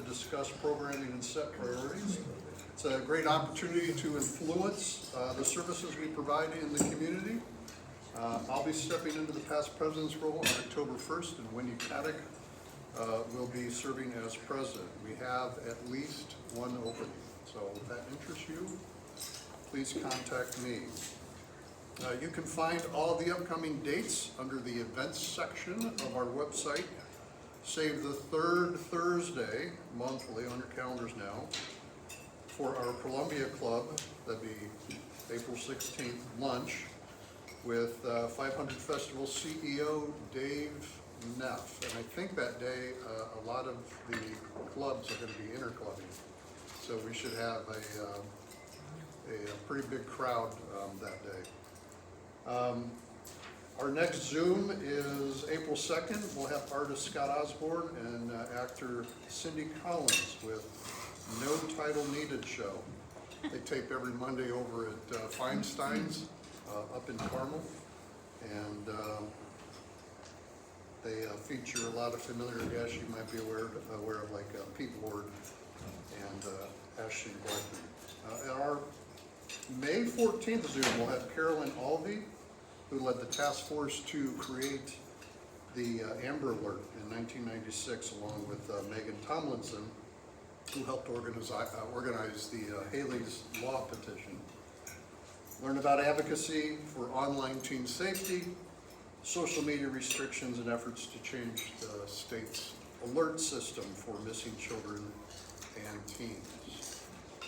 discuss programming and set priorities. It's a great opportunity to influence the services we provide in the community. I'll be stepping into the past president's role on October 1st, and Wendy Paddock will be serving as president. We have at least one opening, so if that interests you, please contact me. You can find all the upcoming dates under the events section of our website. Save the third Thursday monthly on your calendars now for our Columbia Club. That'd be April 16th lunch with 500 Festival CEO Dave Neff. And I think that day a lot of the clubs are going to be interclubbing. So we should have a pretty big crowd that day. Our next Zoom is April 2nd. We'll have artist Scott Osborne and actor Cindy Collins with No Title Needed show. They tape every Monday over at Feinstein's up in Carmel, and they feature a lot of familiar guests you might be aware of, like Pete Ward and Ashley Blackman. At our May 14th Zoom, we'll have Carolyn Alvey, who led the task force to create the Amber Alert in 1996, along with Megan Tomlinson, who helped organize the Haley's Law petition. Learn about advocacy for online teen safety, social media restrictions, and efforts to change the state's alert system for missing children and teens.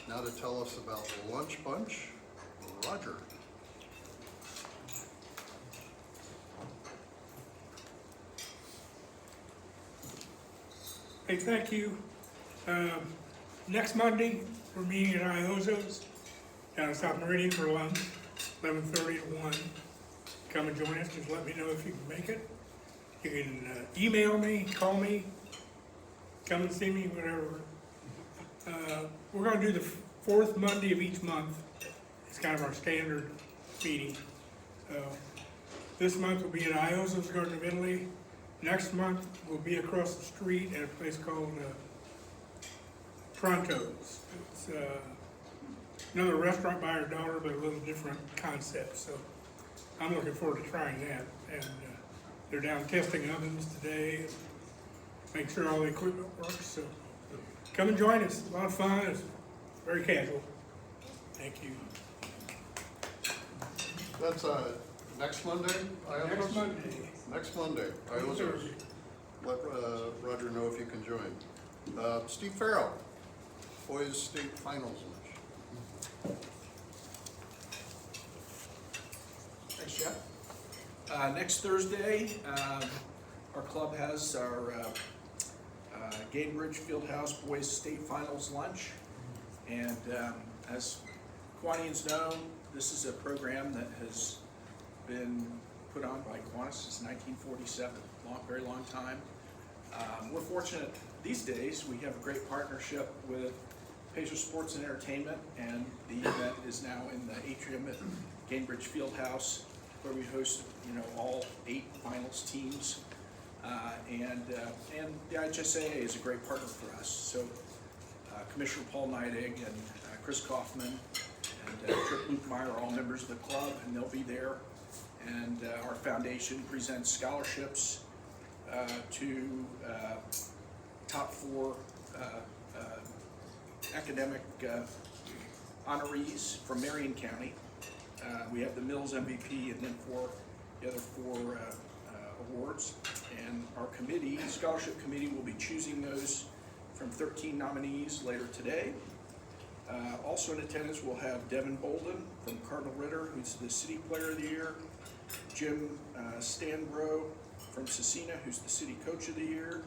Now to tell us about the Lunch Bunch, Roger. Hey, thank you. Next Monday, we're meeting at Iozo's down in South Meridian for lunch, 11:30 to 1. Come and join us. Just let me know if you can make it. You can email me, call me, come and see me, whatever. We're going to do the fourth Monday of each month. It's kind of our standard meeting. So this month will be at Iozo's Garden of Italy. Next month, we'll be across the street at a place called Pronto's. It's another restaurant by our daughter, but a little different concept. So I'm looking forward to trying that. And they're down testing ovens today, make sure all the equipment works. So come and join us. A lot of fun. It's very casual. Thank you. That's next Monday? Next Monday. Next Monday. I will let Roger know if you can join. Steve Farrell, Boys State Finals lunch. Thanks, Jeff. Next Thursday, our club has our Gainbridge Fieldhouse Boys State Finals lunch. And as Kiwanis know, this is a program that has been put on by Kiwanis since 1947, very long time. We're fortunate these days, we have a great partnership with Pacer Sports and Entertainment, and the event is now in the atrium at Gainbridge Fieldhouse, where we host all 8 finals teams. And the IHSAA is a great partner for us. So Commissioner Paul Neidig and Chris Kaufman and Tripp Lukemeyer are all members of the club, and they'll be there. And our foundation presents scholarships to top 4 academic honorees from Marion County. We have the Mills MVP and then the other 4 awards. And our committee, scholarship committee, will be choosing those from 13 nominees later today. Also in attendance, we'll have Devin Bolden from Cardinal Ritter, who's the City Player of the Year. Jim Stanbro from Cecina, who's the City Coach of the Year.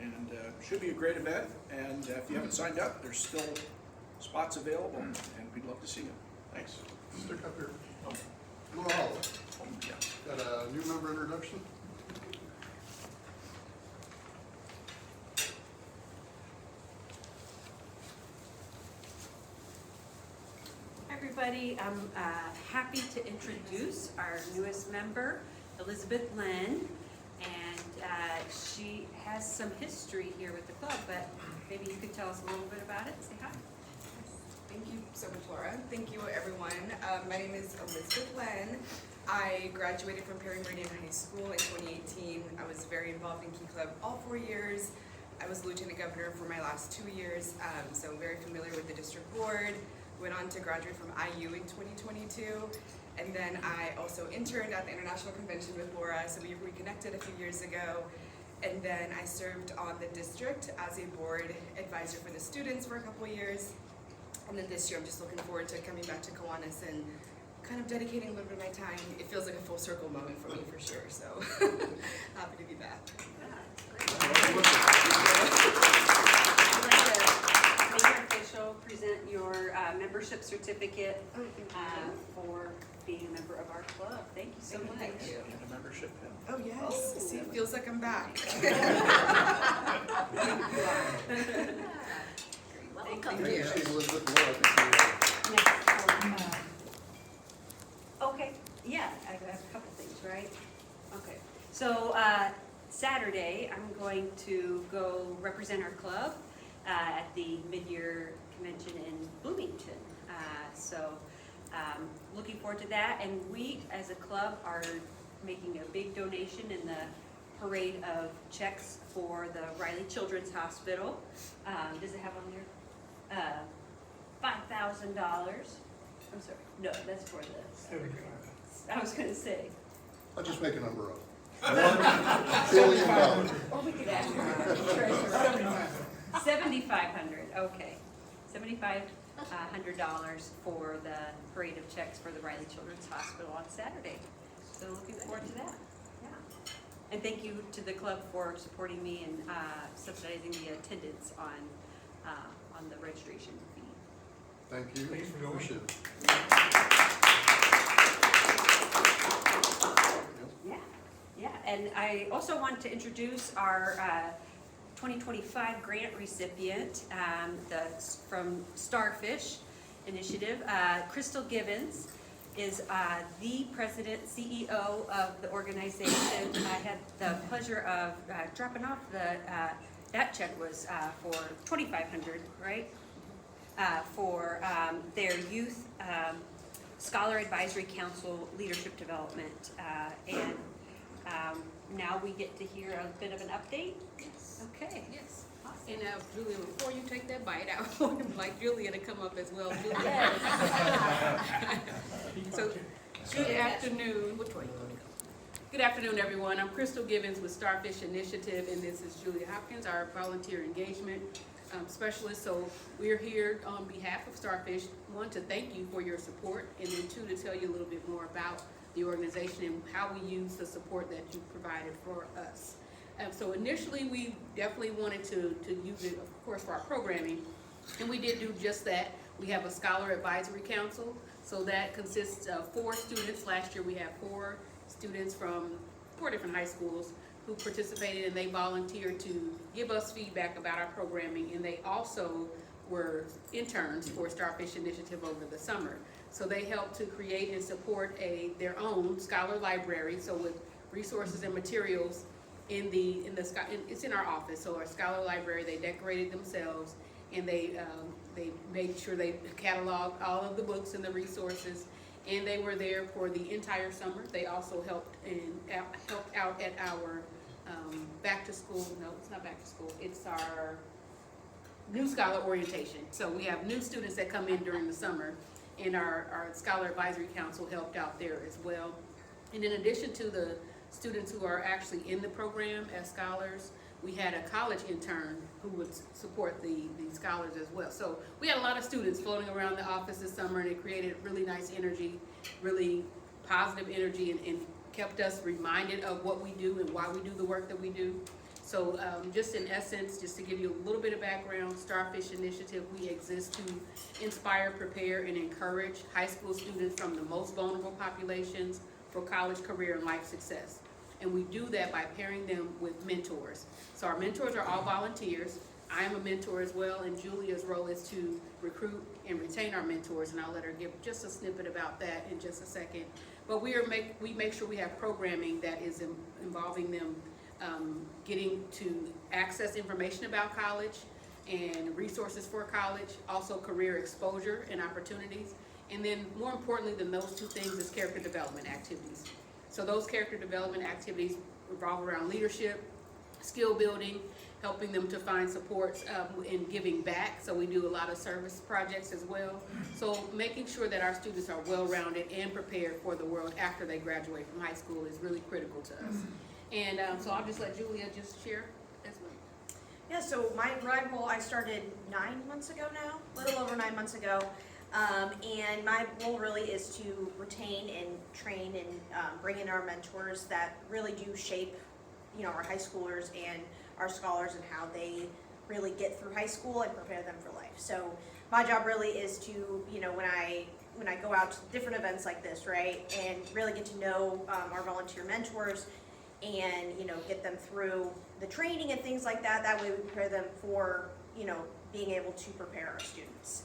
And should be a great event. And if you haven't signed up, there's still spots available, and we'd love to see you. Thanks. Stick up here. Laura Hall. Yeah. Got a new member introduction? Hi everybody, I'm happy to introduce our newest member, Elizabeth Lynn. And She has some history here with the club, but maybe you could tell us a little bit about it. Say hi. Thank you so much, Laura. Thank you, everyone. My name is Elizabeth Wen. I graduated from Perry Meridian High School in 2018. I was very involved in Key Club all 4 years. I was lieutenant governor for my last 2 years, so very familiar with the district board. Went on to graduate from IU in 2022. And then I also interned at the International Convention with Laura, so we reconnected a few years ago. And then I served on the district as a board advisor for the students for a couple of years. And then this year I'm just looking forward to coming back to Kiwanis and kind of dedicating a little bit of my time. It feels like a full circle moment for me for sure, so happy to be back. I'd like to make it official, present your membership certificate for being a member of our club. Thank you so much. Thank you. And a membership pin. Oh yes, see, it feels like I'm back. Welcome. Thank you. Steve, Elizabeth, Laura, I think Next, okay, yeah, I have a couple things, right? Okay, so Saturday, I'm going to go represent our club at the mid-year convention in Bloomington. Looking forward to that, and we, as a club, are making a big donation in the parade of checks for the Riley Children's Hospital. Does it have on there? $5,000. I'm sorry, no, that's for the, I was gonna say, I'll just make a number up. $1 billion. or we could ask the treasurer. 7,500, okay. $7,500 for the parade of checks for the Riley Children's Hospital on Saturday. So looking forward to that, yeah. And thank you to the club for supporting me and subsidizing the attendance on the registration fee. Thank you. Thanks for going. Appreciate it. Yeah, and I also want to introduce our 2025 grant recipient from Starfish Initiative. Crystal Gibbons is the president, CEO of the organization. I had the pleasure of dropping off that check was for $2,500, right? For their youth scholar advisory council leadership development, and now we get to hear a bit of an update. Yes. Okay. Yes. Awesome. And Julia, before you take that bite, I would like Julia to come up as well. Julia. Yes. So, good afternoon. Which way you want to go? Good afternoon, everyone. I'm Crystal Gibbons with Starfish Initiative, and this is Julia Hopkins, our volunteer engagement specialist. So we're here on behalf of Starfish, one, to thank you for your support, and then two, to tell you a little bit more about the organization and how we use the support that you provided for us. So initially, we definitely wanted to use it, of course, for our programming, and we did do just that. We have a Scholar Advisory Council, so that consists of 4 students. Last year, we had 4 students from 4 different high schools who participated, and they volunteered to give us feedback about our programming, and they also were interns for Starfish Initiative over the summer. So they helped to create and support their own scholar library, so with resources and materials it's in our office. So our scholar library, they decorated themselves, and they made sure they cataloged all of the books and the resources, and they were there for the entire summer. They also helped out at our back to school. No, it's not back to school. It's our new scholar orientation. So we have new students that come in during the summer, and our Scholar Advisory Council helped out there as well. And in addition to the students who are actually in the program as scholars, we had a college intern who would support the scholars as well. So we had a lot of students floating around the office this summer, and it created really nice energy, really positive energy, and kept us reminded of what we do and why we do the work that we do. So just in essence, just to give you a little bit of background, Starfish Initiative, we exist to inspire, prepare, and encourage high school students from the most vulnerable populations for college, career, and life success. And we do that by pairing them with mentors. So our mentors are all volunteers. I am a mentor as well, and Julia's role is to recruit and retain our mentors, and I'll let her give just a snippet about that in just a second. But we make sure we have programming that is involving them getting to access information about college and resources for college, also career exposure and opportunities. And then more importantly than those two things is character development activities. So those character development activities revolve around leadership, skill building, helping them to find supports in giving back. So we do a lot of service projects as well. So making sure that our students are well-rounded and prepared for the world after they graduate from high school is really critical to us. And so I'll just let Julia just share as well. Yeah, so my ride role, I started 9 months ago now, a little over 9 months ago. And my role really is to retain and train and bring in our mentors that really do shape, you know, our high schoolers and our scholars and how they really get through high school and prepare them for life. So my job really is to, you know, when I go out to different events like this, right, and really get to know our volunteer mentors and, you know, get them through the training and things like that. That way we prepare them for, you know, being able to prepare our students.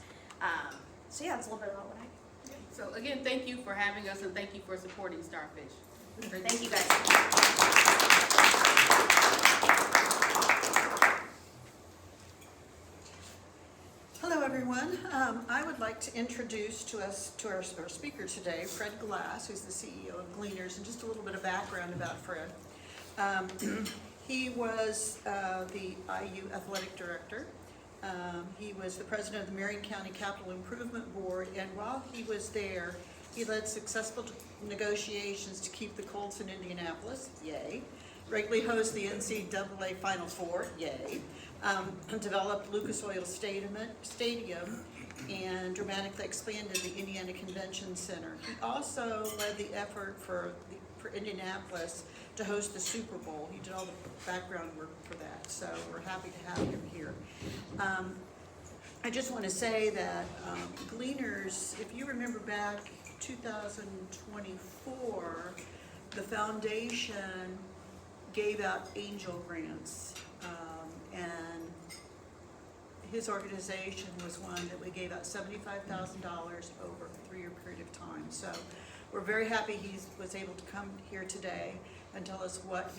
So yeah, that's a little bit about what I do. So again, thank you for having us and thank you for supporting Starfish. Thank you guys. Hello, everyone. I would like to introduce to our speaker today, Fred Glass, who's the CEO of Gleaners, and just a little bit of background about Fred. He was the IU athletic director. He was the president of the Marion County Capital Improvement Board, and while he was there, he led successful negotiations to keep the Colts in Indianapolis, yay, regularly host the NCAA Final Four, yay, developed Lucas Oil Stadium, and dramatically expanded the Indiana Convention Center. He also led the effort for Indianapolis to host the Super Bowl. He did all the background work for that, so we're happy to have him here. I just want to say that Gleaners, if you remember back 2024, the foundation gave out angel grants, and his organization was one that we gave out $75,000 over a 3-year period of time. So we're very happy he was able to come here today and tell us what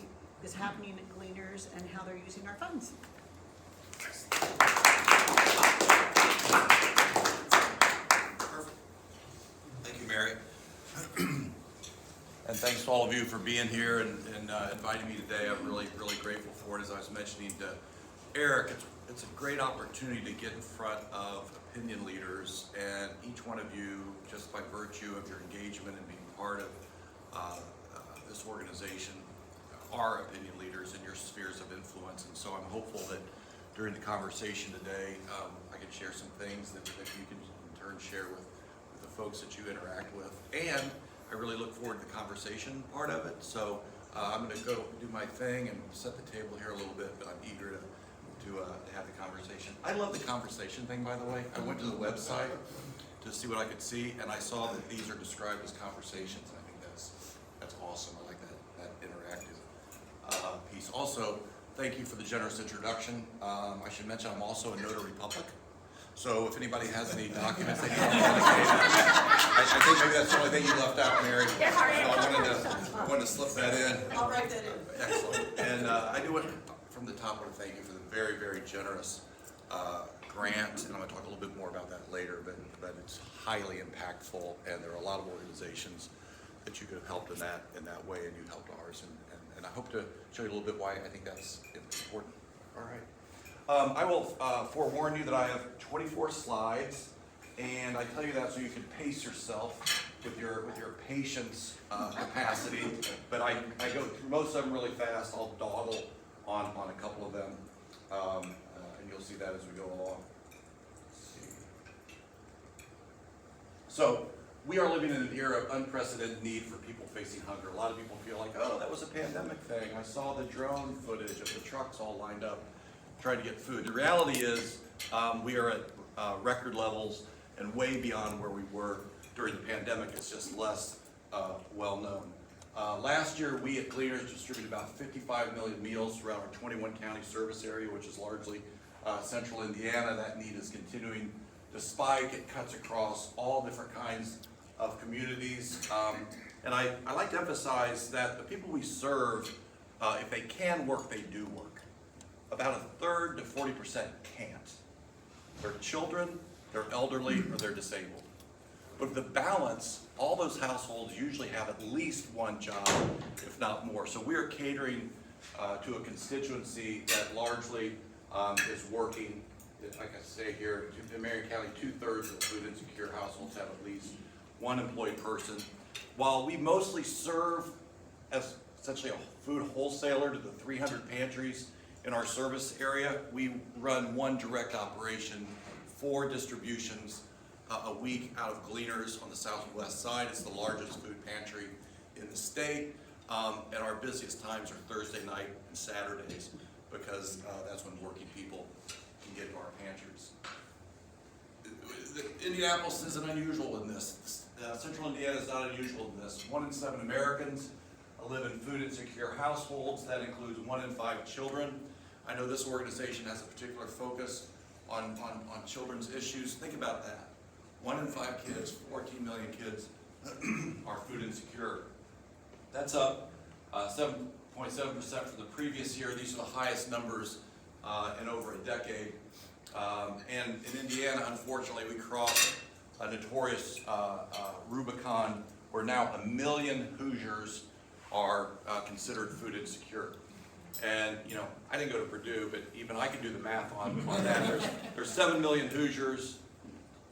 is happening at Gleaners and how they're using our funds. Perfect. Thank you, Mary. And thanks to all of you for being here and inviting me today. I'm really, really grateful for it. As I was mentioning to Eric, it's a great opportunity to get in front of opinion leaders, and each one of you, just by virtue of your engagement and being part of this organization, are opinion leaders in your spheres of influence. And so I'm hopeful that during the conversation today, I can share some things that you can in turn share with the folks that you interact with. And I really look forward to the conversation part of it. So I'm going to go do my thing and set the table here a little bit, but I'm eager to have the conversation. I love the conversation thing, by the way. I went to the website to see what I could see, and I saw that these are described as conversations, and I think that's awesome. I like that interactive piece. Also, thank you for the generous introduction. I should mention I'm also a notary public. So if anybody has any documents they need to authenticate, I think maybe that's the only thing you left out, Mary. So I wanted to slip that in. I'll write that in. Excellent. And I do want, from the top, I want to thank you for the very, very generous grant, and I'm going to talk a little bit more about that later, but it's highly impactful, and there are a lot of organizations that you could have helped in that way, and you helped ours, and I hope to show you a little bit why I think that's important. All right. I will forewarn you that I have 24 slides, and I tell you that so you can pace yourself with your patience capacity, but I go through most of them really fast. I'll dawdle on a couple of them, and you'll see that as we go along. Let's see. So we are living in an era of unprecedented need for people facing hunger. A lot of people feel like, oh, that was a pandemic thing. I saw the drone footage of the trucks all lined up trying to get food. The reality is we are at record levels and way beyond where we were during the pandemic. It's just less well known. Last year, we at Gleaners distributed about 55 million meals throughout our 21 county service area, which is largely central Indiana. That need is continuing to spike. It cuts across all different kinds of communities. And I like to emphasize that the people we serve If they can work, they do work. About a third to 40% can't. They're children, they're elderly, or they're disabled. But the balance, all those households usually have at least one job, if not more. So we are catering to a constituency that largely is working, like I say here, in Marion County, 2/3 of food insecure households have at least one employed person. While we mostly serve as essentially a food wholesaler to the 300 pantries in our service area, we run one direct operation, 4 distributions a week out of Gleaners on the southwest side. It's the largest food pantry in the state, and our busiest times are Thursday night and Saturdays because that's when working people can get to our pantries. Indianapolis isn't unusual in this. Central Indiana is not unusual in this. 1 in 7 Americans live in food insecure households. That includes 1 in 5 children. I know this organization has a particular focus on children's issues. Think about that. 1 in 5 kids, 14 million kids are food insecure. That's up 7.7% from the previous year. These are the highest numbers in over a decade. And in Indiana, unfortunately, we crossed a notorious Rubicon where now 1 million Hoosiers are considered food insecure. And, you know, I didn't go to Purdue, but even I can do the math on that. There's 7 million Hoosiers,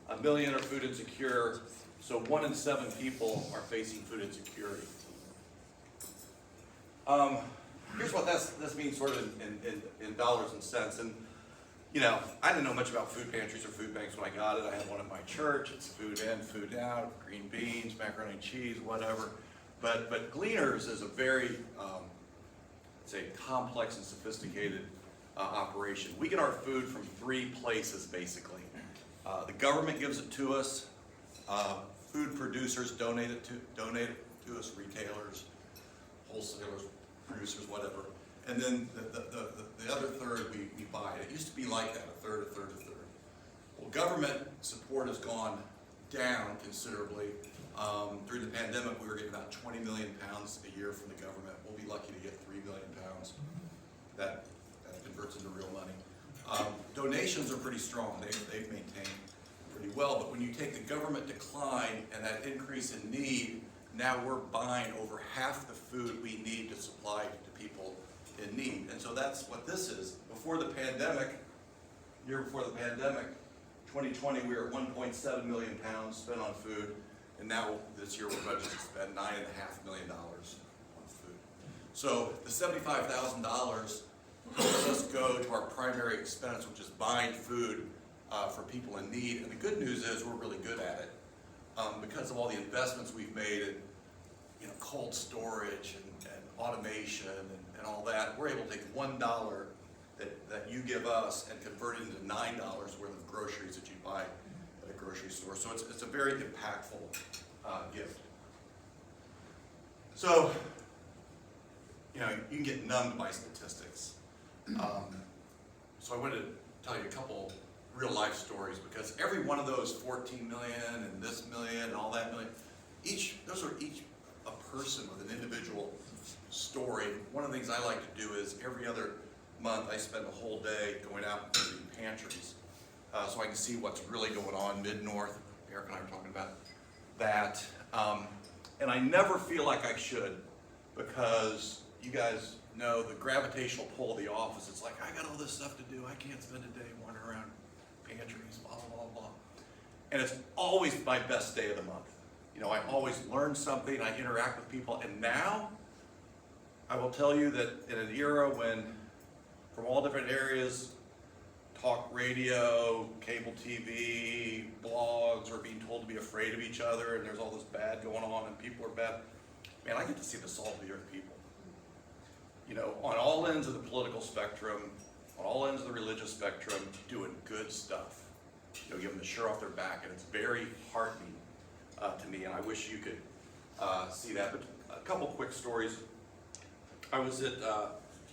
1 million are food insecure, so 1 in 7 people are facing food insecurity. Here's what this means sort of in dollars and cents. And, you know, I didn't know much about food pantries or food banks when I got it. I had one at my church. It's food in, food out, green beans, macaroni and cheese, whatever. But Gleaners is a very, it's a complex and sophisticated operation. We get our food from 3 places, basically. The government gives it to us. Food producers donate it to us, retailers, wholesalers, producers, whatever. And then the other third we buy. It used to be like that, a third. Well, government support has gone down considerably. During the pandemic, we were getting about 20 million pounds a year from the government. We'll be lucky to get 3 million pounds. That converts into real money. Donations are pretty strong. They've maintained pretty well. But when you take the government decline and that increase in need, now we're buying over half the food we need to supply to people in need. And so that's what this is. Before the pandemic, year before the pandemic, 2020, we were at 1.7 million pounds spent on food. And now this year we're budgeted to spend $9.5 million on food. So the $75,000 helps us go to our primary expense, which is buying food for people in need. And the good news is we're really good at it because of all the investments we've made in, you know, cold storage and automation and all that. We're able to take $1 that you give us and convert it into $9 worth of groceries that you buy at a grocery store. So it's a very impactful gift. So, you know, you can get numbed by statistics. So I wanted to tell you a couple real life stories because every one of those 14 million and this million and all that million, those are each a person with an individual story. One of the things I like to do is every other month I spend a whole day going out to the pantries so I can see what's really going on mid-north. Eric and I were talking about that. And I never feel like I should because you guys know the gravitational pull of the office. It's like, I got all this stuff to do. I can't spend a day wandering around pantries, blah, blah, blah. And it's always my best day of the month. You know, I always learn something, I interact with people, and now I will tell you that in an era when from all different areas, talk radio, cable TV, blogs are being told to be afraid of each other and there's all this bad going on and people are bad, man, I get to see the salt of the earth people. You know, on all ends of the political spectrum, on all ends of the religious spectrum, doing good stuff. You know, giving the shirt off their back, and it's very heartening to me, and I wish you could see that. But a couple quick stories. I was at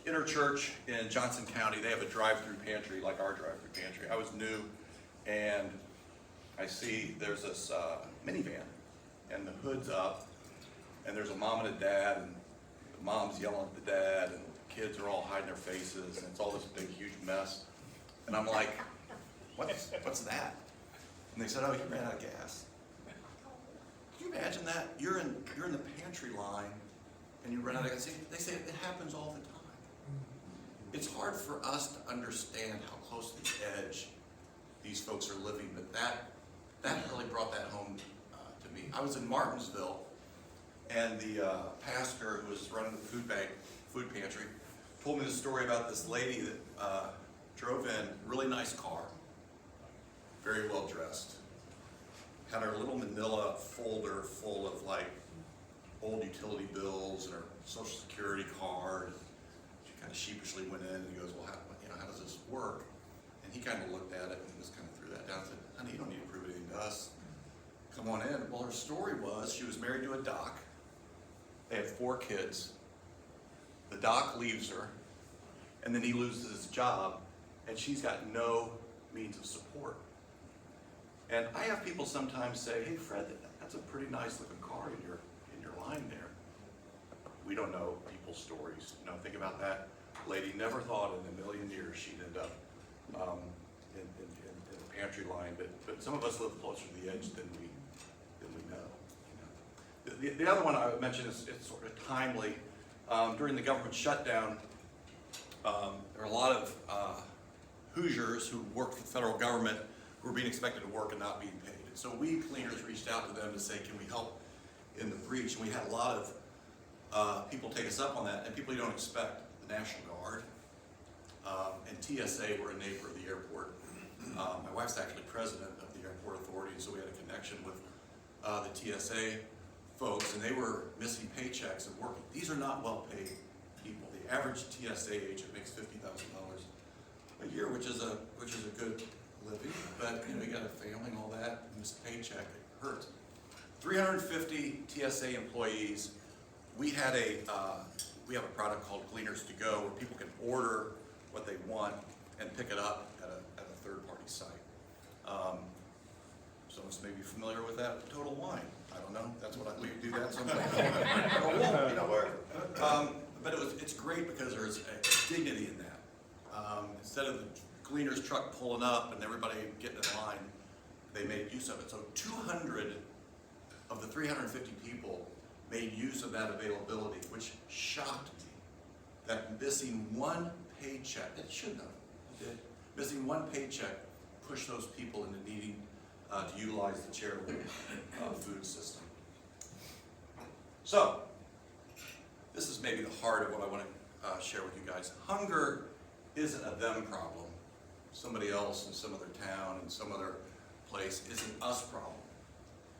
Interchurch in Johnson County. They have a drive-through pantry like our drive-through pantry. I was new, and I see there's this minivan, and the hood's up, and there's a mom and a dad, and the mom's yelling at the dad, and the kids are all hiding their faces, and it's all this big, huge mess. And I'm like, what's that? And they said, oh, he ran out of gas. Can you imagine that? You're in the pantry line, and you run out of gas. They say it happens all the time. It's hard for us to understand how close to the edge these folks are living, but that really brought that home to me. I was in Martinsville, and the pastor who was running the food pantry, told me the story about this lady that drove in, really nice car, very well dressed, had her little manila folder full of like old utility bills and her social security card. She kind of sheepishly went in and he goes, well, how does this work? And he kind of looked at it and just kind of threw that down and said, honey, you don't need to prove anything to us. Come on in. Well, her story was she was married to a doc. They had 4 kids. The doc leaves her, and then he loses his job, and she's got no means of support. And I have people sometimes say, hey, Fred, that's a pretty nice looking car in your line there. We don't know people's stories. Think about that. Lady never thought in a million years she'd end up in a pantry line, but some of us live closer to the edge than we know. The other one I would mention is it's sort of timely. During the government shutdown, there were a lot of Hoosiers who worked for the federal government who were being expected to work and not being paid. And so we Gleaners reached out to them to say, can we help in the breach? And we had a lot of people take us up on that, and people you don't expect, the National Guard, and TSA were a neighbor of the airport. My wife's actually president of the airport authority, so we had a connection with the TSA folks, and they were missing paychecks and working. These are not well-paid people. The average TSA agent makes $50,000 a year, which is a good living, but you got a family and all that, miss a paycheck, it hurts. 350 TSA employees. We have a product called Gleaners to Go, where people can order what they want and pick it up at a third-party site. Some of us may be familiar with that. Total Wine. I don't know. That's what we do that sometimes. But it's great because there's a dignity in that. Instead of the Gleaners truck pulling up and everybody getting in line, they made use of it. So 200 of the 350 people made use of that availability, which shocked me. That missing one paycheck, it shouldn't have, it did. Missing one paycheck pushed those people into needing to utilize the charitable food system. So, this is maybe the heart of what I want to share with you guys. Hunger isn't a them problem. Somebody else in some other town, in some other place, is an us problem.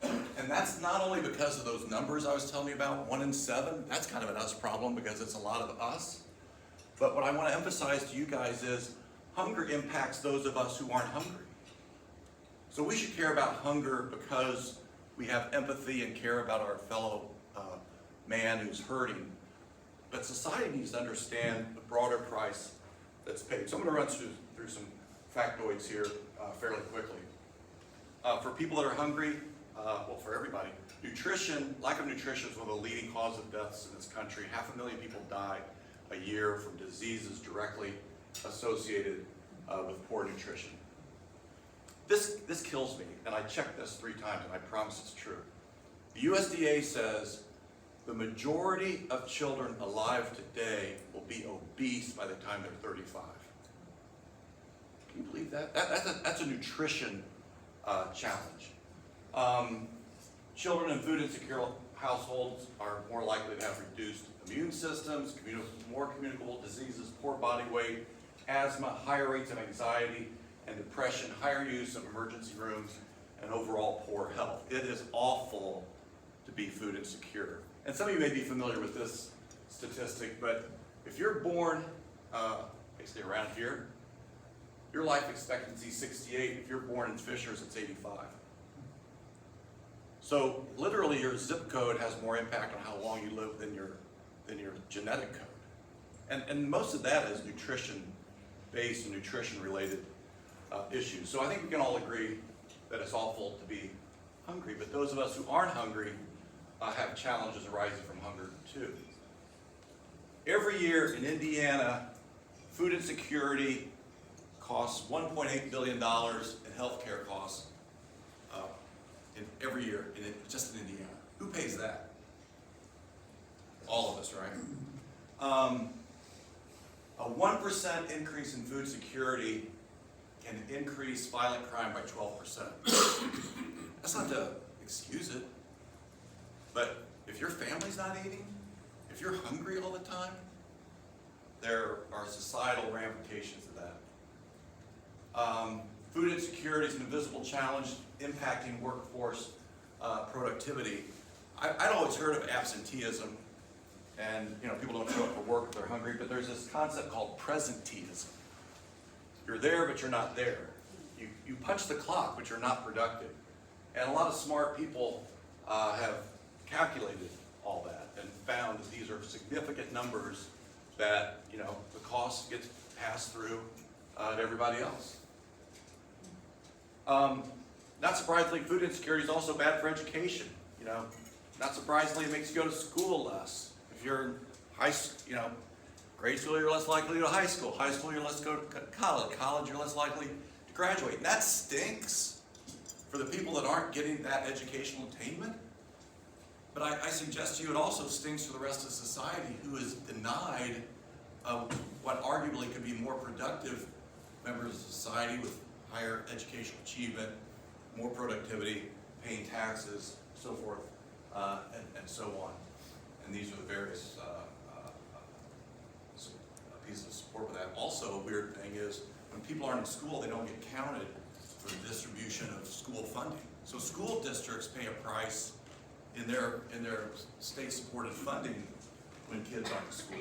And that's not only because of those numbers I was telling you about, 1 in 7, that's kind of an us problem because it's a lot of us. But what I want to emphasize to you guys is hunger impacts those of us who aren't hungry. So we should care about hunger because we have empathy and care about our fellow man who's hurting. But society needs to understand the broader price that's paid. So I'm going to run through some factoids here fairly quickly. For people that are hungry, well, for everybody, lack of nutrition is one of the leading causes of deaths in this country. 500,000 people die a year from diseases directly associated with poor nutrition. This kills me, and I checked this 3 times, and I promise it's true. The USDA says the majority of children alive today will be obese by the time they're 35. Can you believe that? That's a nutrition challenge. Children in food insecure households are more likely to have reduced immune systems, more communicable diseases, poor body weight, asthma, higher rates of anxiety and depression, higher use of emergency rooms, and overall poor health. It is awful to be food insecure. And some of you may be familiar with this statistic, but if you're born basically around here, your life expectancy is 68. If you're born in Fishers, it's 85. So literally your zip code has more impact on how long you live than your genetic code. And most of that is nutrition-based and nutrition-related issues. So I think we can all agree that it's awful to be hungry, but those of us who aren't hungry have challenges arising from hunger too. Every year in Indiana, food insecurity costs $1.8 billion in healthcare costs every year, just in Indiana. Who pays that? All of us, right? A 1% increase in food security can increase violent crime by 12%. That's not to excuse it, but if your family's not eating, if you're hungry all the time, there are societal ramifications of that. Food insecurity is an invisible challenge impacting workforce productivity. I'd always heard of absenteeism, and people don't show up for work if they're hungry, but there's this concept called presenteeism. You're there, but you're not there. You punch the clock, but you're not productive. And a lot of smart people have calculated all that and found that these are significant numbers that, the cost gets passed through to everybody else. Not surprisingly, food insecurity is also bad for education. Not surprisingly, it makes you go to school less. If you're in grade school, you're less likely to go to high school. High school, you're less likely to go to college. College, you're less likely to graduate. And that stinks for the people that aren't getting that educational attainment. But I suggest to you it also stinks for the rest of society who is denied what arguably could be more productive members of society with higher educational achievement, more productivity, paying taxes, so forth, and so on. And these are the various pieces of support for that. Also, a weird thing is when people aren't in school, they don't get counted for the distribution of school funding. So school districts pay a price in their state-supported funding when kids aren't in school.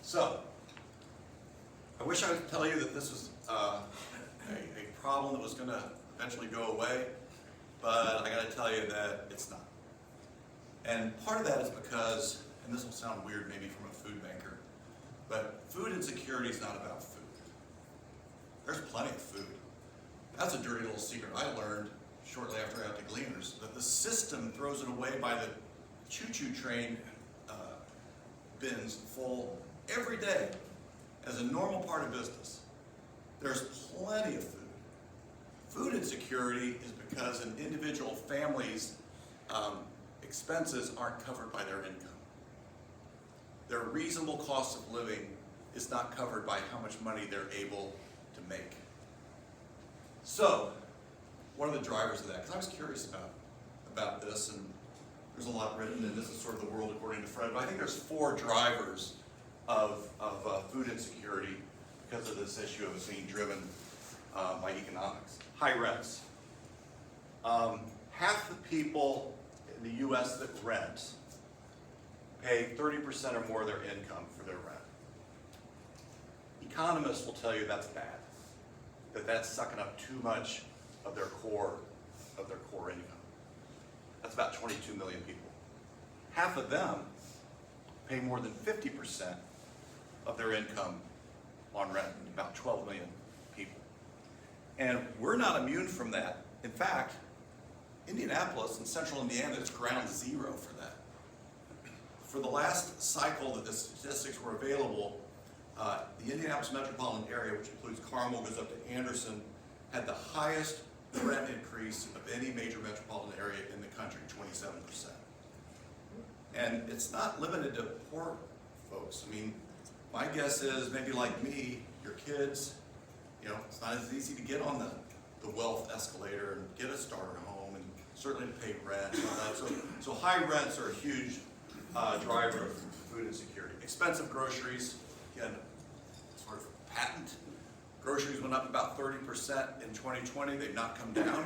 So, I wish I could tell you that this was a problem that was going to eventually go away, but I got to tell you that it's not. And part of that is because, and this will sound weird maybe from a food banker, but food insecurity is not about food. There's plenty of food. That's a dirty little secret I learned shortly after I got to Gleaners, that the system throws it away by the choo-choo train bins full every day as a normal part of business. There's plenty of food. Food insecurity is because an individual family's expenses aren't covered by their income. Their reasonable cost of living is not covered by how much money they're able to make. So, what are the drivers of that? Because I was curious about this, and there's a lot written, and this is sort of the world according to Fred, but I think there's 4 drivers of food insecurity because of this issue of it being driven by economics. High rents. Half the people in the U.S. that rent pay 30% or more of their income for their rent. Economists will tell you that's bad, that's sucking up too much of their core income. That's about 22 million people. Half of them pay more than 50% of their income on rent, about 12 million people. And we're not immune from that. In fact, Indianapolis and central Indiana is ground zero for that. For the last cycle that the statistics were available, the Indianapolis metropolitan area, which includes Carmel, goes up to Anderson, had the highest rent increase of any major metropolitan area in the country, 27%. And it's not limited to poor folks. I mean, my guess is maybe like me, your kids, it's not as easy to get on the wealth escalator and get a starter home and certainly to pay rent and all that. So high rents are a huge driver of food insecurity. Expensive groceries, again, sort of patent. Groceries went up about 30% in 2020. They've not come down.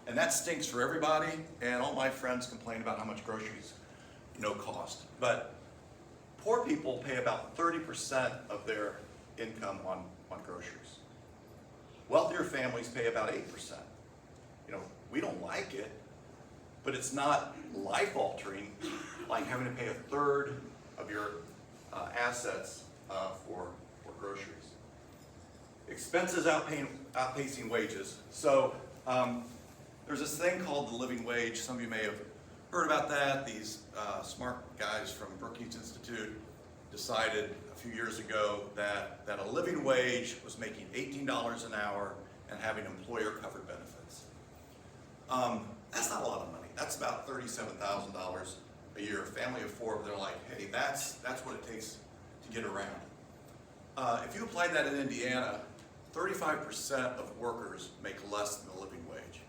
And that stinks for everybody. And all my friends complain about how much groceries cost. But poor people pay about 30% of their income on groceries. Wealthier families pay about 8%. We don't like it, but it's not life-altering like having to pay a third of your assets for groceries. Expenses outpacing wages. So there's this thing called the living wage. Some of you may have heard about that. These smart guys from Brookings Institute decided a few years ago that a living wage was making $18 an hour and having employer-covered benefits. That's not a lot of money. That's about $37,000 a year. A family of four, they're like, hey, that's what it takes to get around. If you apply that in Indiana, 35% of workers make less than the living wage.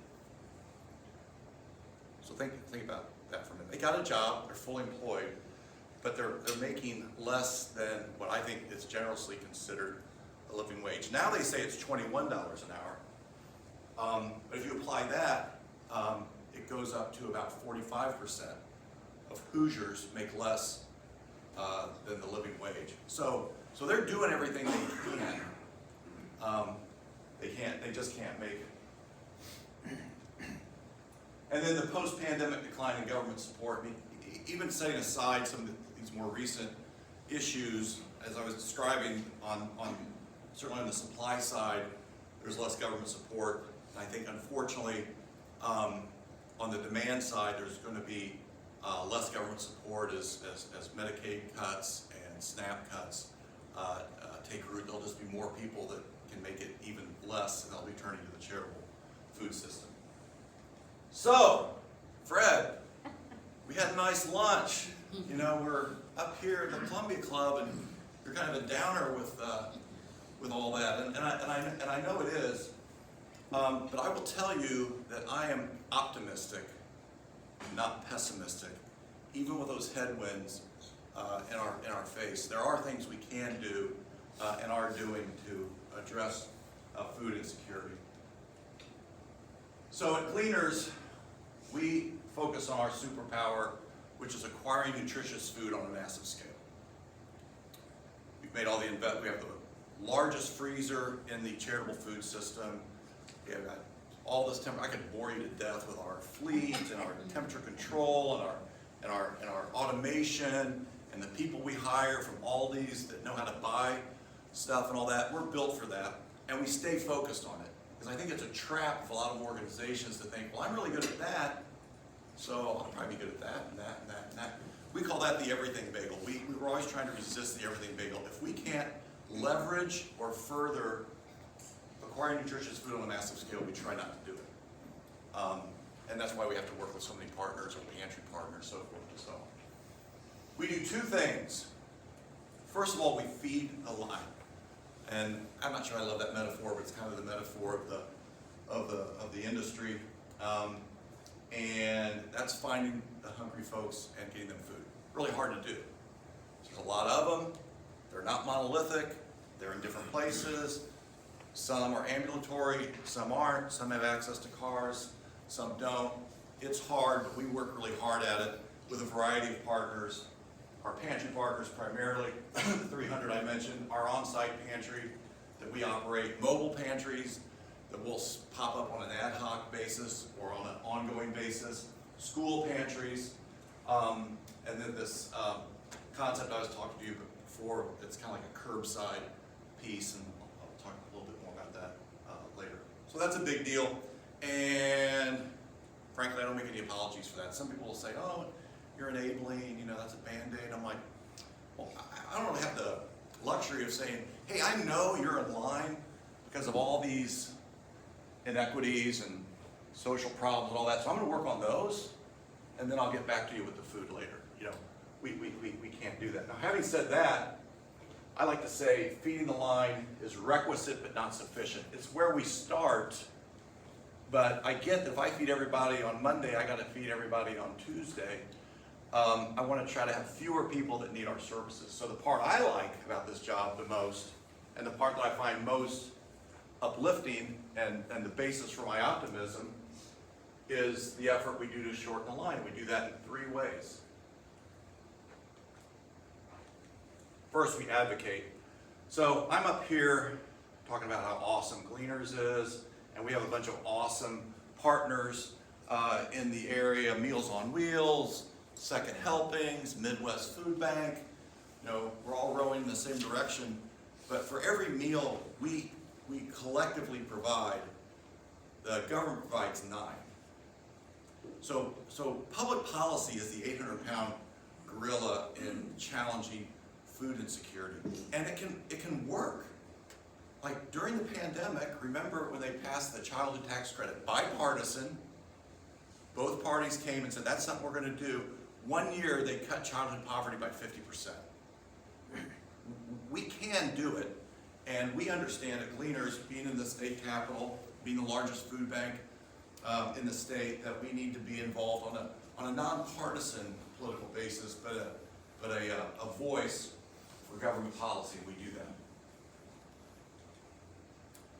So think about that for a minute. They got a job, they're fully employed, but they're making less than what I think is generously considered a living wage. Now they say it's $21 an hour. But if you apply that, it goes up to about 45% of Hoosiers make less than the living wage. So they're doing everything they can. They just can't make it. And then the post-pandemic decline in government support. I mean, even setting aside some of these more recent issues, as I was describing certainly on the supply side, there's less government support. And I think, unfortunately, on the demand side, there's going to be less government support as Medicaid cuts and SNAP cuts take root. There'll just be more people that can make it even less, and they'll be turning to the charitable food system. So, Fred, we had a nice lunch. You know, we're up here at the Columbia Club, and you're kind of a downer with all that, and I know it is. But I will tell you that I am optimistic, not pessimistic, even with those headwinds in our face. There are things we can do and are doing to address food insecurity. So at Gleaners, we focus on our superpower, which is acquiring nutritious food on a massive scale. We've made all the investment. We have the largest freezer in the charitable food system. We have all this temperature. I could bore you to death with our fleet and our temperature control and our automation and the people we hire from Aldi's that know how to buy stuff and all that. We're built for that, and we stay focused on it. Because I think it's a trap for a lot of organizations to think, well, I'm really good at that, so I'll probably be good at that and that and that and that. We call that the everything bagel. We were always trying to resist the everything bagel. If we can't leverage or further acquiring nutritious food on a massive scale, we try not to do it. And that's why we have to work with so many partners, or pantry partners, so forth and so on. We do two things. First of all, we feed the line. And I'm not sure I love that metaphor, but it's kind of the metaphor of the industry. And that's finding the hungry folks and getting them food. Really hard to do. There's a lot of them. They're not monolithic. They're in different places. Some are ambulatory, some aren't. Some have access to cars, some don't. It's hard, but we work really hard at it with a variety of partners. Our pantry partners primarily, the 300 I mentioned, our on-site pantry that we operate, mobile pantries that will pop up on an ad hoc basis or on an ongoing basis, school pantries, and then this concept I was talking to you before, it's kind of like a curbside piece, and I'll talk a little bit more about that later. So that's a big deal, and frankly, I don't make any apologies for that. Some people will say, oh, you're enabling, you know, that's a Band-Aid. I'm like, well, I don't have the luxury of saying, hey, I know you're in line because of all these inequities and social problems and all that, so I'm going to work on those, and then I'll get back to you with the food later. You know, we can't do that. Now, having said that, I like to say feeding the line is requisite but not sufficient. It's where we start, but I get that if I feed everybody on Monday, I got to feed everybody on Tuesday. I want to try to have fewer people that need our services. So the part I like about this job the most, and the part that I find most uplifting and the basis for my optimism, is the effort we do to shorten the line. We do that in 3 ways. First, we advocate. So I'm up here talking about how awesome Gleaners is, and we have a bunch of awesome partners in the area, Meals on Wheels, Second Helpings, Midwest Food Bank. You know, we're all rowing in the same direction, but for every meal we collectively provide, the government provides 9. So public policy is the 800-pound gorilla in challenging food insecurity, and it can work. Like during the pandemic, remember when they passed the childhood tax credit, bipartisan, both parties came and said, that's something we're going to do. 1 year, they cut childhood poverty by 50%. We can do it, and we understand at Gleaners, being in the state capital, being the largest food bank in the state, that we need to be involved on a nonpartisan political basis, but a voice for government policy. We do that.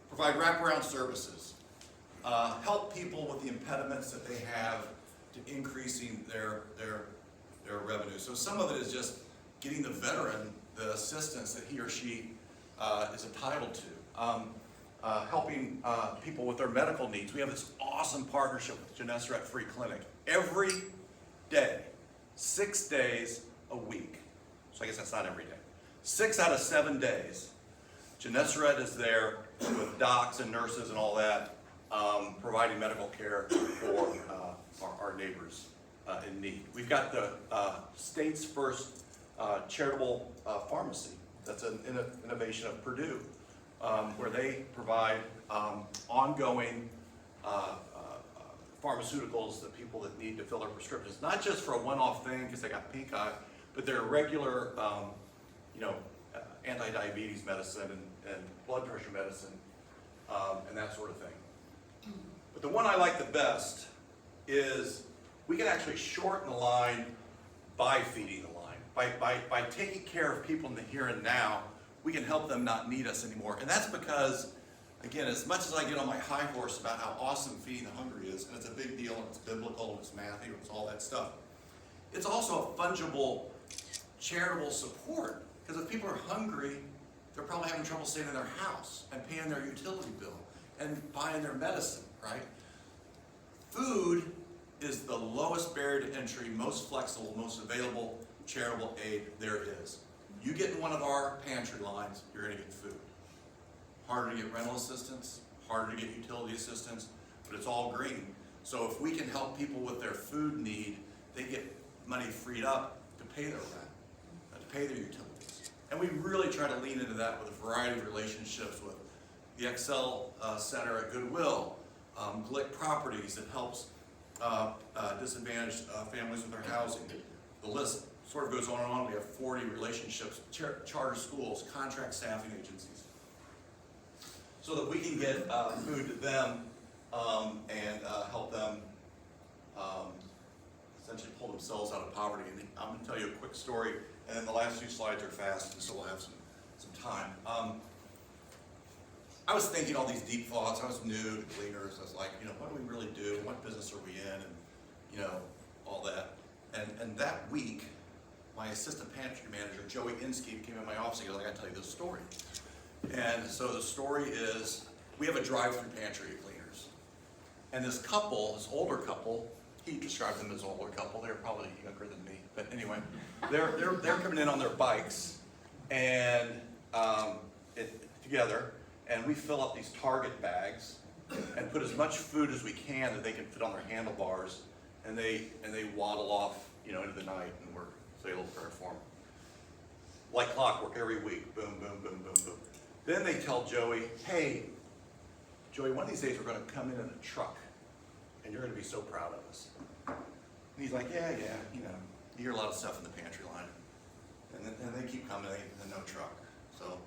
Provide wraparound services. Help people with the impediments that they have to increasing their revenue. So some of it is just getting the veteran the assistance that he or she is entitled to. Helping people with their medical needs. We have this awesome partnership with Gennesaret Free Clinic. Every day, 6 days a week. So I guess that's not every day. 6 out of 7 days, Gennesaret is there with docs and nurses and all that, providing medical care for our neighbors in need. We've got the state's first charitable pharmacy. That's an innovation of Purdue, where they provide ongoing pharmaceuticals that people that need to fill their prescriptions, not just for a one-off thing because they got pink eye, but they're regular, anti-diabetes medicine and blood pressure medicine, and that sort of thing. But the one I like the best is we can actually shorten the line by feeding the line. By taking care of people in the here and now, we can help them not need us anymore. And that's because, again, as much as I get on my high horse about how awesome feeding the hungry is, and it's a big deal, and it's biblical, and it's Matthew, it's all that stuff, it's also a fungible charitable support. Because if people are hungry, they're probably having trouble staying in their house and paying their utility bill and buying their medicine, right? Food is the lowest barrier to entry, most flexible, most available charitable aid there is. You get in one of our pantry lines, you're going to get food. Harder to get rental assistance, harder to get utility assistance, but it's all green. So if we can help people with their food need, they get money freed up to pay their rent, to pay their utilities. And we really try to lean into that with a variety of relationships with the Excel Center at Goodwill, Glick Properties that helps disadvantaged families with their housing. The list sort of goes on and on. We have 40 relationships, charter schools, contract staffing agencies, so that we can get food to them and help them essentially pull themselves out of poverty. And I'm going to tell you a quick story, and then the last few slides are fast, and so we'll have some time. I was thinking all these deep thoughts. I was new to Gleaners. I was like, what do we really do? What business are we in? And, all that. And that week, my assistant pantry manager, Joey Inskeep, came in my office and goes, I got to tell you this story. And so the story is, we have a drive-through pantry at Gleaners. And this couple, this older couple, he described them as an older couple. They're probably younger than me. But anyway, they're coming in on their bikes and together. And we fill up these Target bags and put as much food as we can that they can fit on their handlebars, and they waddle off, into the night, and we're able to perform. Like clockwork every week, boom, boom, boom, boom, boom. Then they tell Joey, hey, Joey, one of these days we're going to come in a truck, and you're going to be so proud of us. And he's like, yeah, you hear a lot of stuff in the pantry line. And they keep coming, and no truck. So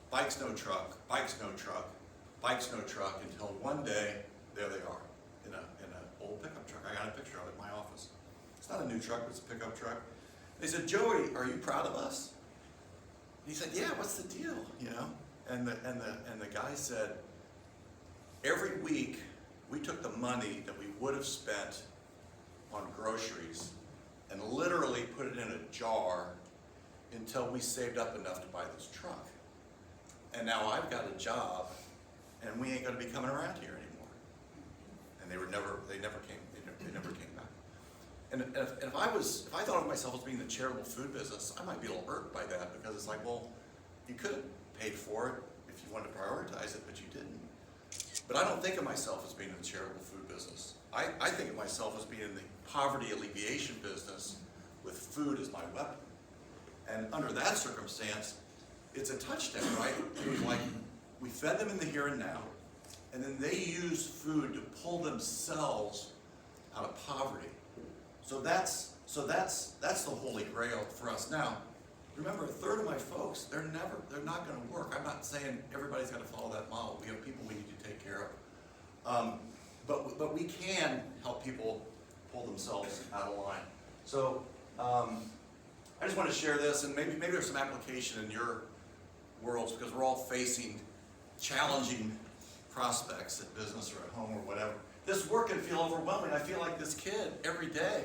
bikes, no truck, bikes, no truck, bikes, no truck, until one day, there they are, in an old pickup truck. I got a picture of it in my office. It's not a new truck, but it's a pickup truck. They said, Joey, are you proud of us? And he said, yeah, what's the deal, And the guy said, every week, we took the money that we would have spent on groceries and literally put it in a jar until we saved up enough to buy this truck. And now I've got a job, and we ain't going to be coming around here anymore. And they never came back. And if I thought of myself as being in the charitable food business, I might be a little irked by that, because it's like, well, you could have paid for it if you wanted to prioritize it, but you didn't. But I don't think of myself as being in the charitable food business. I think of myself as being in the poverty alleviation business with food as my weapon. And under that circumstance, it's a touchdown, right? It was like we fed them in the here and now, and then they used food to pull themselves out of poverty. So that's the holy grail for us. Now, remember, a third of my folks, they're not going to work. I'm not saying everybody's got to follow that model. We have people we need to take care of. But we can help people pull themselves out of line. So I just want to share this, and maybe there's some application in your worlds, because we're all facing challenging prospects at business or at home or whatever. This work can feel overwhelming. I feel like this kid every day.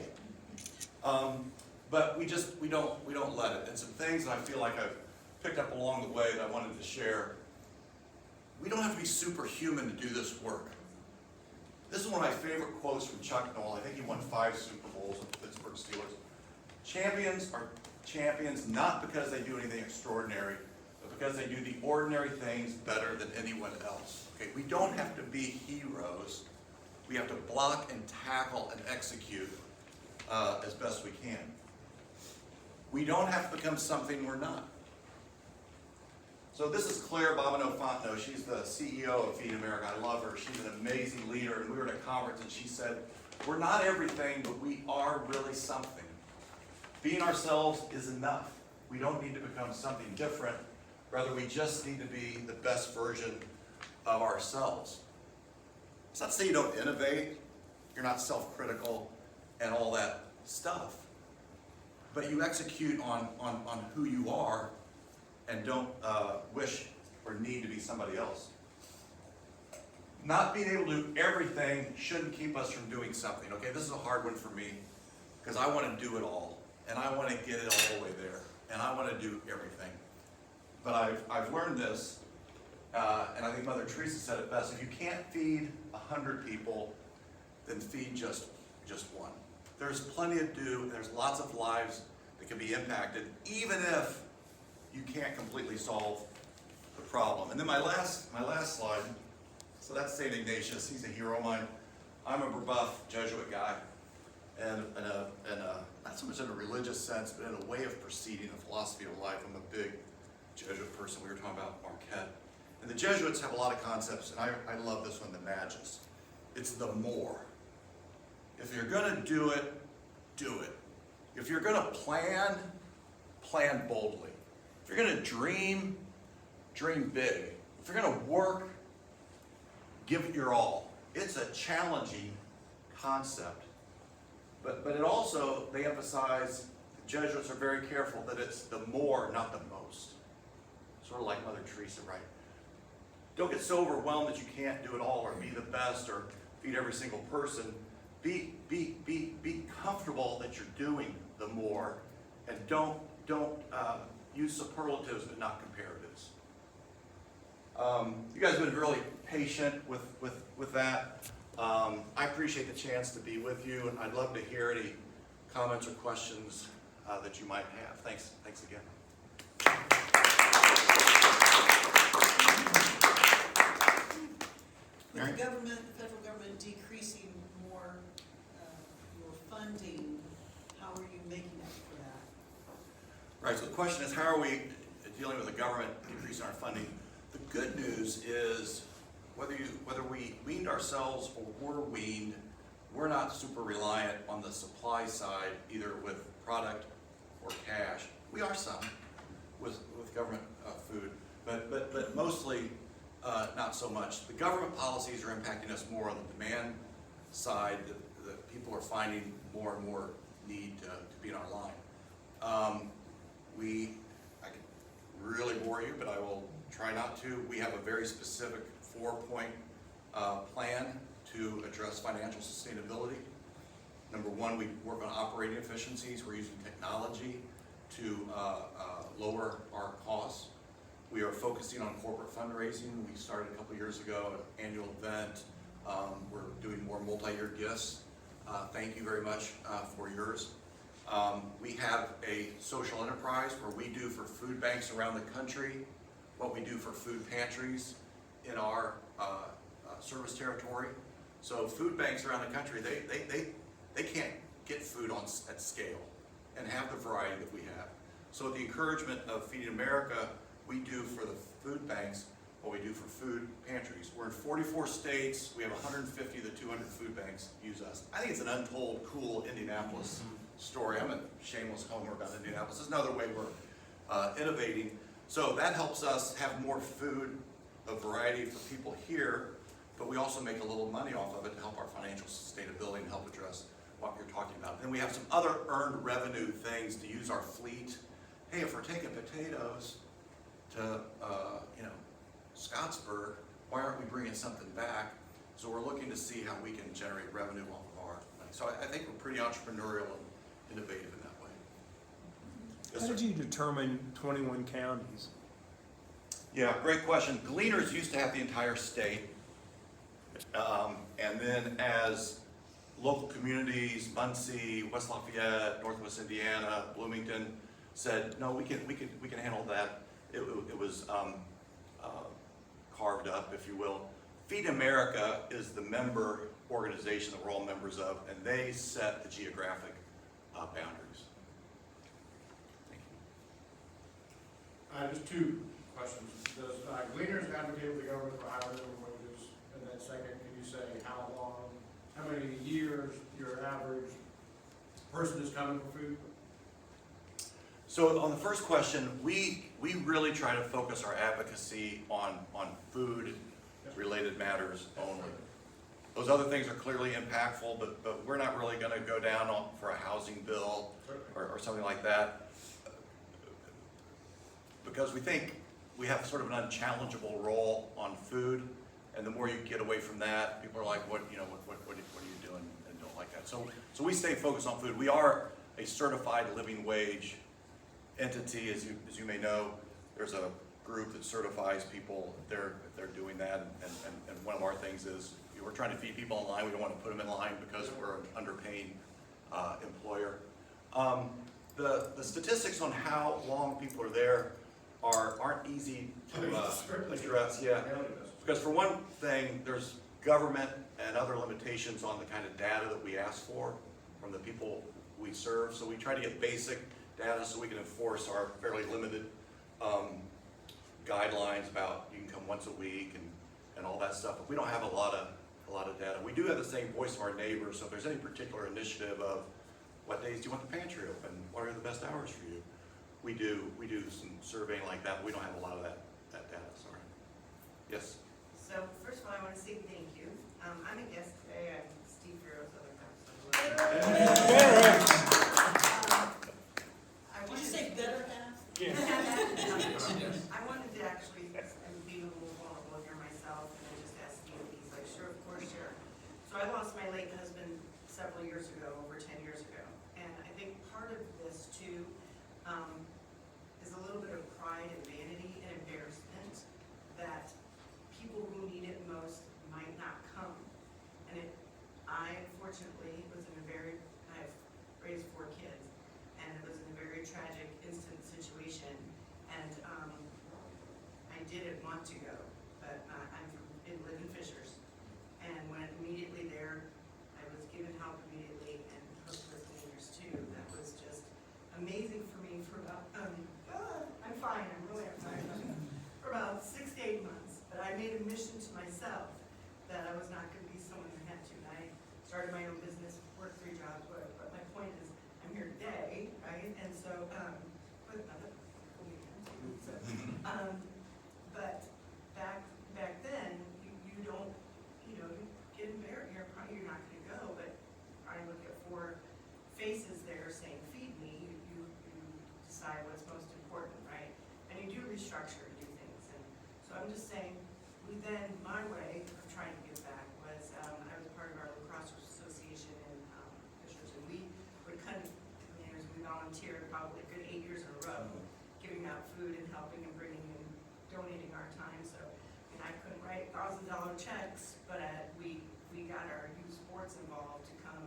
But we don't let it. And some things that I feel like I've picked up along the way that I wanted to share. We don't have to be superhuman to do this work. This is one of my favorite quotes from Chuck Noll. I think he won 5 Super Bowls with the Pittsburgh Steelers. Champions are champions not because they do anything extraordinary, but because they do the ordinary things better than anyone else. Okay, we don't have to be heroes. We have to block and tackle and execute as best we can. We don't have to become something we're not. So this is Claire Bobino-Fontenot. She's the CEO of Feed America. I love her. She's an amazing leader. And we were at a conference and she said, we're not everything, but we are really something. Being ourselves is enough. We don't need to become something different. Rather, we just need to be the best version of ourselves. It's not to say you don't innovate, you're not self-critical, and all that stuff. But you execute on who you are and don't wish or need to be somebody else. Not being able to do everything shouldn't keep us from doing something. Okay, this is a hard one for me because I want to do it all, and I want to get it all the way there, and I want to do everything. But I've learned this, and I think Mother Teresa said it best: if you can't feed 100 people, then feed just one. There's plenty to do, and there's lots of lives that can be impacted, even if you can't completely solve the problem. And then my last slide, so that's St. Ignatius. He's a hero of mine. I'm a Brebeuf Jesuit guy, and not so much in a religious sense, but in a way of proceeding, a philosophy of life. I'm a big Jesuit person. We were talking about Marquette. And the Jesuits have a lot of concepts, and I love this one, the Magus. It's the more. If you're going to do it, do it. If you're going to plan, plan boldly. If you're going to dream, dream big. If you're going to work, give it your all. It's a challenging concept. But it also, they emphasize, the Jesuits are very careful that it's the more, not the most. Sort of like Mother Teresa, right? Don't get so overwhelmed that you can't do it all or be the best or feed every single person. Be comfortable that you're doing the more, and don't use superlatives but not comparatives. You guys have been really patient with that. I appreciate the chance to be with you, and I'd love to hear any comments or questions that you might have. Thanks again. With the government, the federal government decreasing more your funding, how are you making up for that? Right, so the question is, how are we dealing with the government decreasing our funding? The good news is, whether we weaned ourselves or were weaned, we're not super reliant on the supply side, either with product or cash. We are some with government food, but mostly not so much. The government policies are impacting us more on the demand side. That people are finding more and more need to be in our line. I could really bore you, but I will try not to. We have a very specific 4-point plan to address financial sustainability. Number one, we work on operating efficiencies. We're using technology to lower our costs. We are focusing on corporate fundraising. We started a couple years ago, an annual event. We're doing more multi-year gifts. Thank you very much for yours. We have a social enterprise where we do for food banks around the country what we do for food pantries in our service territory. So food banks around the country, they can't get food at scale and have the variety that we have. So the encouragement of Feeding America, we do for the food banks what we do for food pantries. We're in 44 states. We have 150 to 200 food banks use us. I think it's an untold, cool Indianapolis story. I'm a shameless homer about Indianapolis. There's another way we're innovating. So that helps us have more food, a variety for people here, but we also make a little money off of it to help our financial sustainability and help address what you're talking about. Then we have some other earned revenue things to use our fleet. Hey, if we're taking potatoes to, Scottsburg, why aren't we bringing something back? So we're looking to see how we can generate revenue off of our money. So I think we're pretty entrepreneurial and innovative in that way. Yes, How sir. did you determine 21 counties? Yeah, great question. Gleaners used to have the entire state. And then as local communities, Muncie, West Lafayette, Northwest Indiana, Bloomington said, no, we can handle that. It was carved up, if you will. Feed America is the member organization that we're all members of, and they set the geographic boundaries. Thank you. Just two questions. Does Gleaners advocate with the government for higher minimum wages? And then second, can you say how many years your average person is coming for food? So on the first question, we really try to focus our advocacy on food-related matters only. Those other things are clearly impactful, but we're not really going to go down for a housing bill or something like that, because we think we have sort of an unchallengeable role on food, and the more you get away from that, people are like, what are you doing, and don't like that. So we stay focused on food. We are a certified living wage entity, as you may know. There's a group that certifies people if they're doing that, and one of our things is we're trying to feed people in line. We don't want to put them in line because we're an underpaying employer. The statistics on how long people are there aren't easy to address. Yeah, because for one thing, there's government and other limitations on the kind of data that we ask for from the people we serve. So we try to get basic data so we can enforce our fairly limited guidelines about you can come once a week and all that stuff. But we don't have a lot of data. We do have the same voice of our neighbors. So if there's any particular initiative of what days do you want the pantry open, what are the best hours for you, we do some surveying like that. But we don't have a lot of that data. Sorry. Yes. So first of all, I want to say thank you. I'm a guest today. I'm Steve Farrow's other half. Did you say better half? I wanted to actually be a little vulnerable here myself, and I just asked Steve, and he's like, sure, of course, sure. So I lost my late husband several years ago, over 10 years ago, and I think part of this too is a little bit of pride and vanity and embarrassment that people who need it most might not come. And I unfortunately was in I've raised 4 kids, and it was in a very tragic instant situation, and I didn't want to go, but I live in Fishers, and went immediately there. I was given help immediately, and hooked with Gleaners too. That was just amazing for me for about, I'm fine, I'm really fine, for about 6 to 8 months, but I made a mission to myself that I was not going to be someone who had to. And I started my own business, worked 3 jobs, whatever. But my point is, I'm here today, right? And so, with another cool weekend. So, but back then, you don't, you get embarrassed. You're not going to go. But I look at 4 faces there saying, "Feed me." You decide what's most important, right? And you do restructure and do things. And so I'm just saying, my way of trying to give back was, I was part of our lacrosse association in Fishers, and we would we volunteered probably a good 8 years in a row, giving out food and helping and bringing and donating our time. So, and I couldn't write $1,000 checks, but we got our youth sports involved to come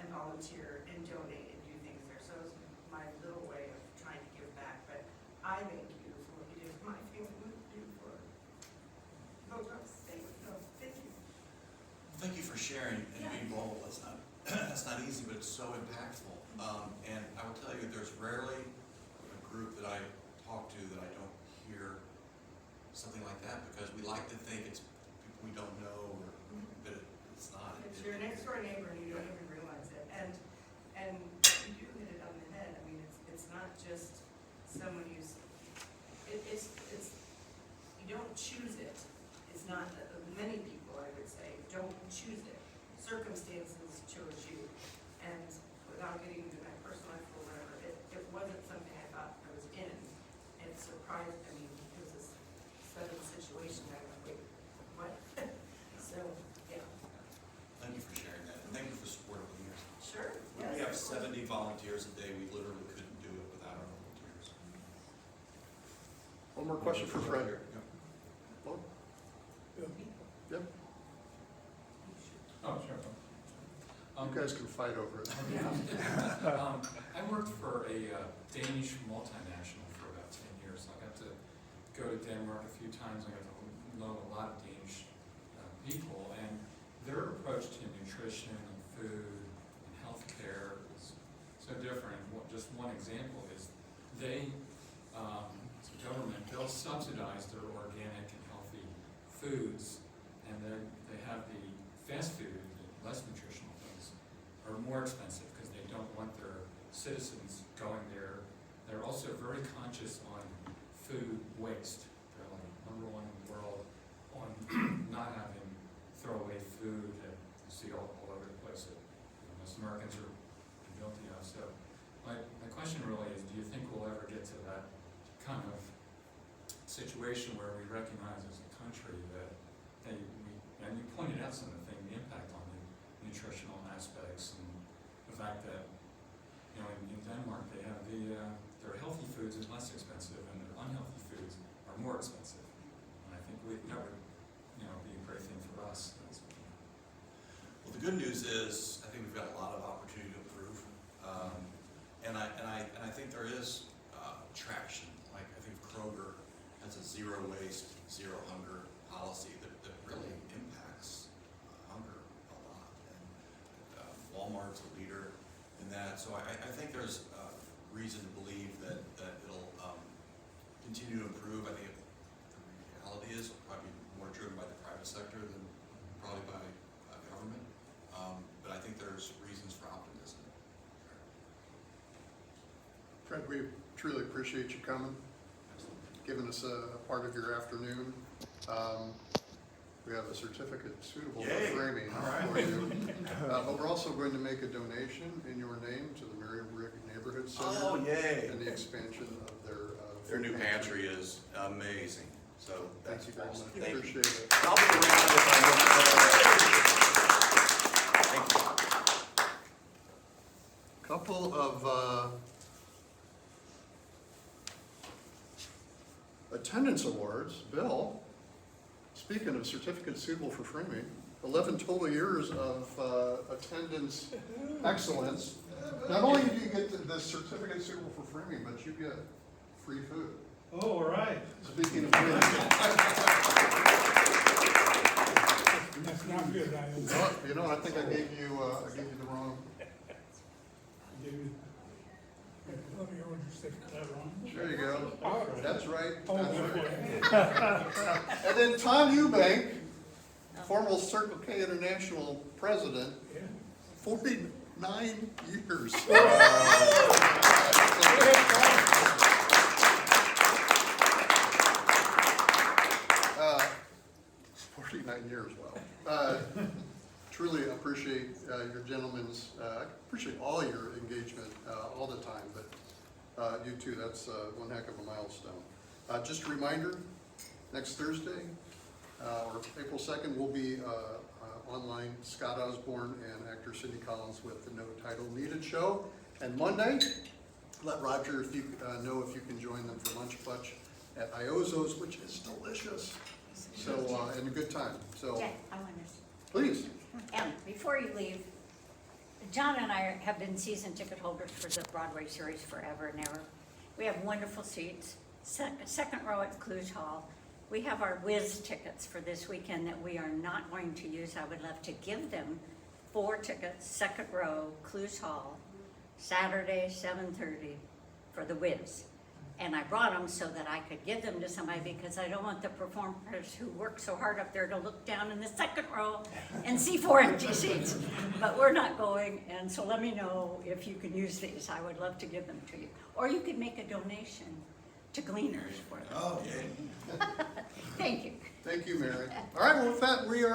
and volunteer and donate and do things there. So it was my little way of trying to give back. But I thank you for what you did for my family, what you do for both of us. Thank you. sharing and being vulnerable. It's not, that's not easy, but it's so impactful. And I will tell you, there's rarely a group that I talk to that I don't hear something like that, because we like to think it's people we don't know, or, but it's not. It's your next door neighbor and you don't even realize it. And you do hit it on the head. I mean, it's not just someone who's, it's, you don't choose it. It's not, many people, I would say, don't choose it. Circumstances chose you. And without getting into my personal life or whatever, it wasn't something I thought I was in. And it surprised, I mean, it was a sudden situation. I went, wait, what? So, yeah. Thank you for sharing that, and thank you for supporting me. Sure. We have 70 volunteers a day. We literally couldn't do it without our volunteers. One more question for Fred. Hello? Yep, Oh, sure. you guys can fight over it. I worked for a Danish multinational for about 10 years. I got to go to Denmark a few times. I got to know a lot of Danish people, and their approach to nutrition and food and healthcare is so different. Just one example is they, as a government, they'll subsidize their organic and healthy foods, and then they have the fast food, the less nutritional things, are more expensive because they don't want their citizens going there. They're also very conscious on food waste. They're like #1 in the world on not having throwaway food that you see all over the place that most Americans are guilty of. So my question really is, do you think we'll ever get to that kind of situation where we recognize as a country that, hey, and you pointed out some of the things, the impact on the nutritional aspects, and the fact that, in Denmark they have their healthy foods is less expensive and their unhealthy foods are more expensive. And I think that would, be a great thing for us. Well, the good news is, I think we've got a lot of opportunity to improve, and I think there is traction. Like, I think Kroger has a zero waste, zero hunger policy that really impacts hunger a lot, and Walmart's a leader in that. So I think there's reason to believe that it'll continue to improve. I think the reality is it'll probably be more driven by the private sector than probably by government. But I think there's reasons for optimism. Fred, we truly appreciate you coming, giving us a part of your afternoon. We have a certificate suitable for framing for you. But we're also going to make a donation in your name to the Mary Rigg Neighborhood Center. Oh, yay! And the expansion of Their new pantry is amazing. So Thank that's you very much. awesome. Thank you. Appreciate it. I'll be around if I don't. Thank you. Couple of attendance awards. Bill, speaking of certificates suitable for framing, 11 total years of attendance excellence. Not only do you get the certificate suitable for framing, but you get free food. Oh, all right. Speaking of food. That's not good, I think I gave you the wrong. Let me order your certificate wrong. There you go. All right. That's right. Oh, That's right. And then Tom Eubank, former Circle K International president, Yeah. 49 years. 49 years, wow. Truly appreciate your gentlemen's, I appreciate all your engagement all the time, but you too, that's one heck of a milestone. Just a reminder, next Thursday, or April 2nd, will be online Scott Osborne and actor Sidney Collins with the No Title Needed show. And Monday, let Roger if you know if you can join them for lunch clutch at Iozo's, which is delicious. So, and a good time. So, Yeah, I want please. to, and before you leave, John and I have been season ticket holders for the Broadway series forever and ever. We have wonderful seats, second row at Clues Hall, We have our Whiz tickets for this weekend that we are not going to use. I would love to give them 4 tickets, second row, Clues Hall, Saturday, 7:30 for the Whiz. And I brought them so that I could give them to somebody because I don't want the performers who work so hard up there to look down in the second row and see 4 empty seats. But we're not going, and so let me know if you can use these. I would love to give them to you. Or you could make a donation to Gleaners for them. Oh, yeah. Thank you. Thank you, Mary. All right, well, with that, we are